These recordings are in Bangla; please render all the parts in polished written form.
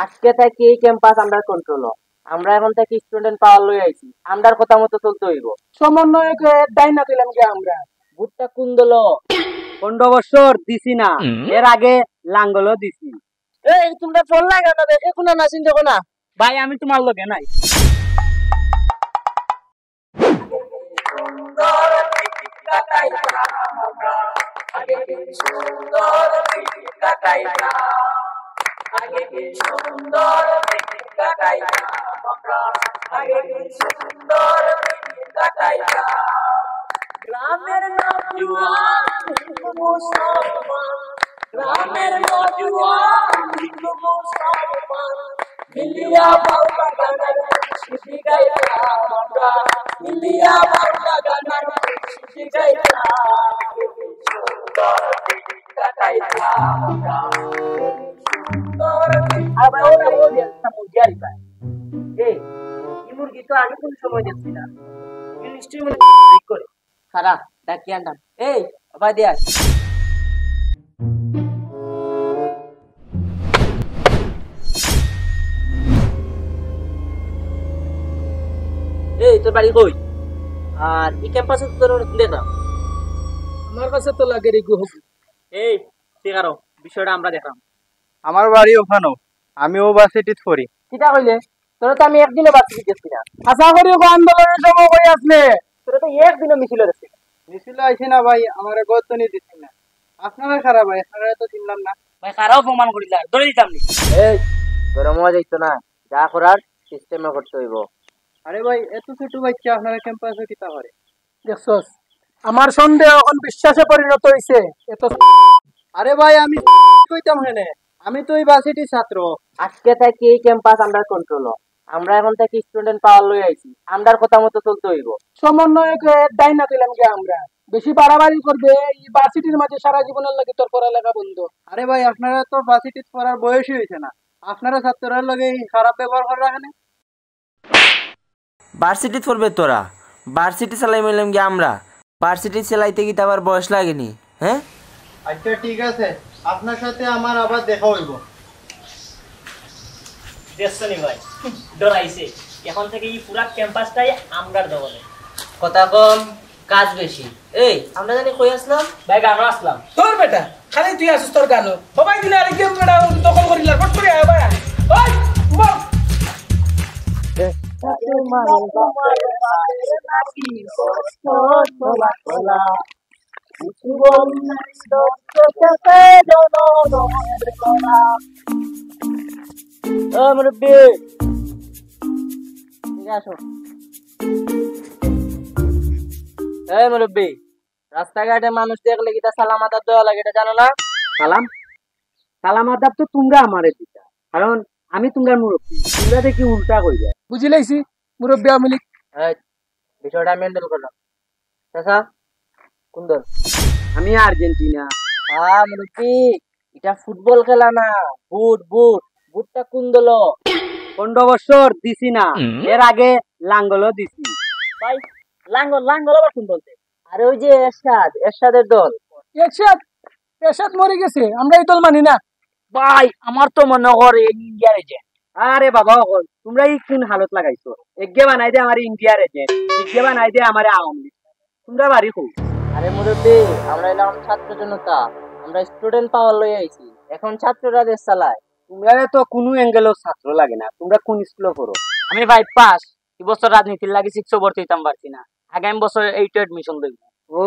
আজকে থেকে এই ক্যাম্পাস আন্ডার কন্ট্রোল। আমরা এখন থেকে স্টুডেন্ট পাওয়ার লই আইছি, আন্ডার কথা মতো চলতে হইব। সমন্বয়কের দায় না দিলাম কি আমরা? ভুট্টা কুন্দল 15 বছর দিছি না, এর আগে লাঙ্গলও দিছি। এই তোমরা ফোন লাগা না, দেখে কোনা না চিন্তা কোনা। ভাই আমি তোমার লগে নাই। গ্রামের নওজোয়ান মুসলমান, গ্রামের নওজোয়ান মুসলমান, মিলিয়া বাউলা গানের শিশি গাইলাম আমরা, মিলিয়া বাউলা গানের শিশি গাইলাম, সুন্দর দিন কাটাইলাম আমরা, সুন্দর দিন। আবার ওরা বলে একটা মুরগি আইবা, এই মুরগি তো আগে কোন সময় দেখছি না, নিশ্চয়ই মনে করে খারা ডাকি আনলাম। এই বাবা দিয়া এই তোর বাড়ি কই? আর এই ক্যাম্পাসে তোর দেখলাম। আমার কাছে তো লাগে রে গুহ। এই ঠিক আরো বিষয়টা আমরা দেখলাম। আমার বাড়ি ওখানেও, আমি ইউনিভার্সিটিতে পড়ি। কিটা কইলে? তোরা তো আমি একদিনও বাড়ি গেছি না। আশা করি আন্দোলনের সময় কই আসলে তোরা তো একদিনও মিছিল দেখছি। মিছিল আইছে না ভাই, আমার গত নি দিছি না। আপনারা খারাপ ভাই, আপনারা তো চিনলাম না ভাই। কারাও প্রমাণ করিলা ধরে দিতাম নি। এই তোরা মজা যাইতো না, যা করার সিস্টেমে করতে হইব। আরে ভাই এত ছোট বাচ্চা আপনারা ক্যাম্পাসে কিতা করে? দেখছস, আমার সন্দেহ এখন বিশ্বাসে পরিণত হইছে। এত আরে ভাই আমি কইতাম হেনে, আমি তো ইউনিভার্সিটির ছাত্র। আজকে থেকে এই ক্যাম্পাস আন্ডার কন্ট্রোল। আমরা এখন থেকে স্টুডেন্ট পাওয়ার লই আইছি, আন্ডার কথা মতো চলতে হইব। সমন্বয়কের দায় না দিলাম কি আমরা? বেশি বাড়াবাড়ি করবে ইউনিভার্সিটির মাঝে সারা জীবনের লাগে তোর পড়ালেখা বন্ধ। আরে ভাই আপনারা তো ভার্সিটিতে পড়ার বয়সই হয়েছে না, আপনারা ছাত্ররা লগে এই খারাপ ব্যবহার করে রাখেন। ভার্সিটি পড়বে তোরা? ভার্সিটি চালাই মিলাম কি আমরা? ভার্সিটি চালাইতে কি আবার বয়স লাগেনি? হ্যাঁ আচ্ছা ঠিক আছে, আপনার সাথে আমার আবার দেখা হইব। দেখছনি ভাই ডরাইছে। এখন থেকে এই পুরা ক্যাম্পাসটাই আমরার দখলে। কথা কম কাজ বেশি। এই আমরা জানি কই আসলাম? ভাই গানো আসলাম। তোর বেটা খালি তুই আসিস তোর গানো সবাই দিলে আর গেম বেটা দখল করিলা ফট করে আয় ভাই। ওই বল মুরব্বী আসো। এই মুরব্বী, রাস্তাঘাটে মানুষ দেখলে কি তা সালাম আদাব দেওয়া লাগে, এটা জানো না? সালাম সালাম আদাব তো তোমরা আমারে দিতা, কারণ আমি তোমরা মুরব্বী। তোমরা দেখি উল্টা কই যায়। বুঝি লাইছি মুরব্বী আমি বিষয়টা আমি হ্যান্ডেল করলাম। চাচা কোন দল? আমি আর্জেন্টিনা। মুরব্বী এটা ফুটবল খেলা না, বুট বুট। বুটটা কোন দল? 15 বছর দিছি না, এর আগে লাঙ্গলও দিছি। ভাই লাঙ্গল লাঙ্গল আবার কোন দল? আরে ওই যে এরশাদ, এরশাদের দল। এরশাদ এরশাদ মরে গেছে, আমরা এই দল মানি না। ভাই আমার তো মনে করে ইন্ডিয়ার এজেন্ট। আরে বাবা তোমরা এই কোন হালত লাগাইছো? এগে বানাই দে আমার ইন্ডিয়ার এজেন্ট, এগে বানাই দে আমার আওয়ামী লীগ। তোমরা বাড়ি কো? আরে মুরব্বী আমরা এলাম ছাত্র জনতা, আমরা স্টুডেন্ট পাওয়ার লই আইছি, এখন ছাত্ররা দেশ চালায়। তোমরা তো কোনো অ্যাঙ্গেলও ছাত্র লাগে না। তোমরা কোন স্কুলে পড়ো? আমি ভাই পাস। এই বছর রাজনীতির লাগি 6 ভর্তি হইতাম পারছি না, আগামী বছর 8 এডমিশন দেব। ও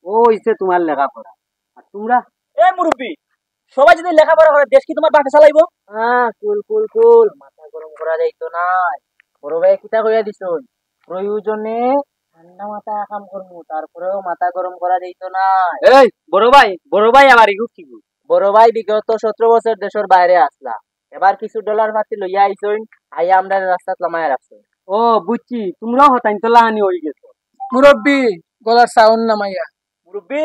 ও হইছে তোমার লেখাপড়া। আর তোমরা? এ মুরব্বী সবাই যদি লেখাপড়া করে দেশ কি তোমার বাপে চালাইবো? কুল কুল কুল, মাথা গরম করা যাইতো না। বড় ভাই কিতা কইয়া দিছুন, প্রয়োজনে ঠান্ডা মাথা কাম করমু, তারপরেও মাথা গরম করা যাইতো না। এই বড় ভাই আমার ইগু কি? বড় ভাই বিগত 17 বছর দেশের বাইরে আসলা, এবার কিছু ডলার পাতি লইয়া আইছইন, আইয়া আমরা রাস্তা লামায় রাখছইন। ও বুঝছি, তোমরাও হতাইন তো লাহানি হয়ে গেছো। মুরব্বী গলার সাউন্ড নামাইয়া। মুরব্বী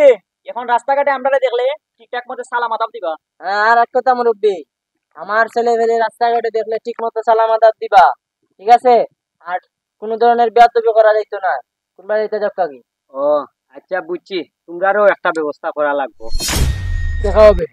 এখন রাস্তাঘাটে আমরা দেখলে ঠিকঠাক মতো সালাম আদাব দিবা। আর এক কথা মুরব্বী, আমার ছেলে ফেলে রাস্তাঘাটে দেখলে ঠিক মতো সালাম আদাব দিবা, ঠিক আছে? আর কোন ধরনের বেয়াদবি করা যাইতো না। কোনবা যাইতে যাক্কা কি? ও আচ্ছা বুঝছি, তোমরারও একটা ব্যবস্থা করা লাগবে। দেখা হবে।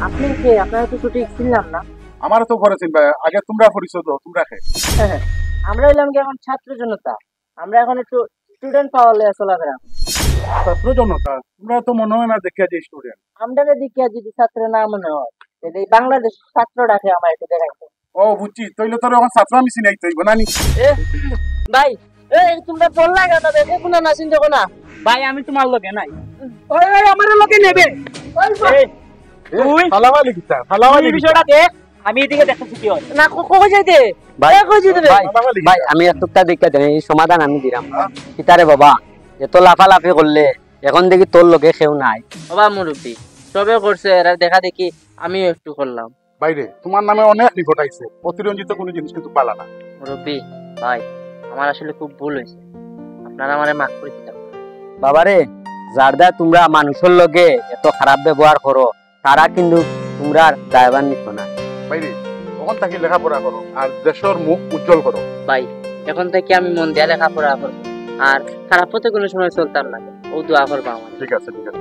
আপনি কে? আপনারা তো সঠিক চিনলাম না। আমারও তো ঘরে চিনবা, আগে তোমরা পরিচয় দাও, তোমরা খে। আমরা এলাম কি এখন ছাত্র জনতা, আমরা এখন একটু স্টুডেন্ট পাওয়ার লয়ে চলাফেরা করি। ছাত্র জনতা, তোমরা তো মনে হয় না দেখে যে স্টুডেন্ট। আমরা দিকে যদি ছাত্র না মনে হয়, তাহলে এই বাংলাদেশ ছাত্র ডাকে আমার একটু দেখাইতো। ও বুঝছি, তৈলে তোর এখন ছাত্র আমি চিনাই তৈব না নি। ভাই তোমরা বললা কেন দেখে কোনো না চিন্তা না। ভাই আমি তোমার লগে নাই। ওই আমার লোকে নেবে। তুই ফালাওয়ালি কিতা, ফালাওয়ালি বিষয়টা দেখ, আমি এদিকে দেখতেছি কি হয় না। কই যাইতে ভাই কই যাইতে ভাই ভাই আমি একটা দিকে দেন, এই সমাধান আমি দিলাম। কিতারে বাবা, এত লাফালাফি করলে এখন দেখি তোর লোকে কেউ নাই। বাবা মুরব্বী সবে করছে, এরা দেখা দেখি আমিও একটু করলাম। বাইরে তোমার নামে অনেক রিপোর্ট আইছে, অতিরঞ্জিত কোনো জিনিস কিন্তু পালা না। মুরব্বী ভাই আমার আসলে খুব ভুল হয়েছে, আপনারা আমারে মাফ করে দিতে হবে। বাবারে, যারদা তোমরা মানুষের লগে এত খারাপ ব্যবহার করো, তারা কিন্তু তোমরা দায়ভার নিত না। বাইরে তখন তাকে লেখাপড়া করো আর দেশের মুখ উজ্জ্বল করো। ভাই এখন থেকে আমি মন দিয়ে লেখাপড়া করবো, আর খারাপ পথে কোনো সময় চলতাম না। ও দোয়া করবো আমার। ঠিক আছে, ঠিক আছে।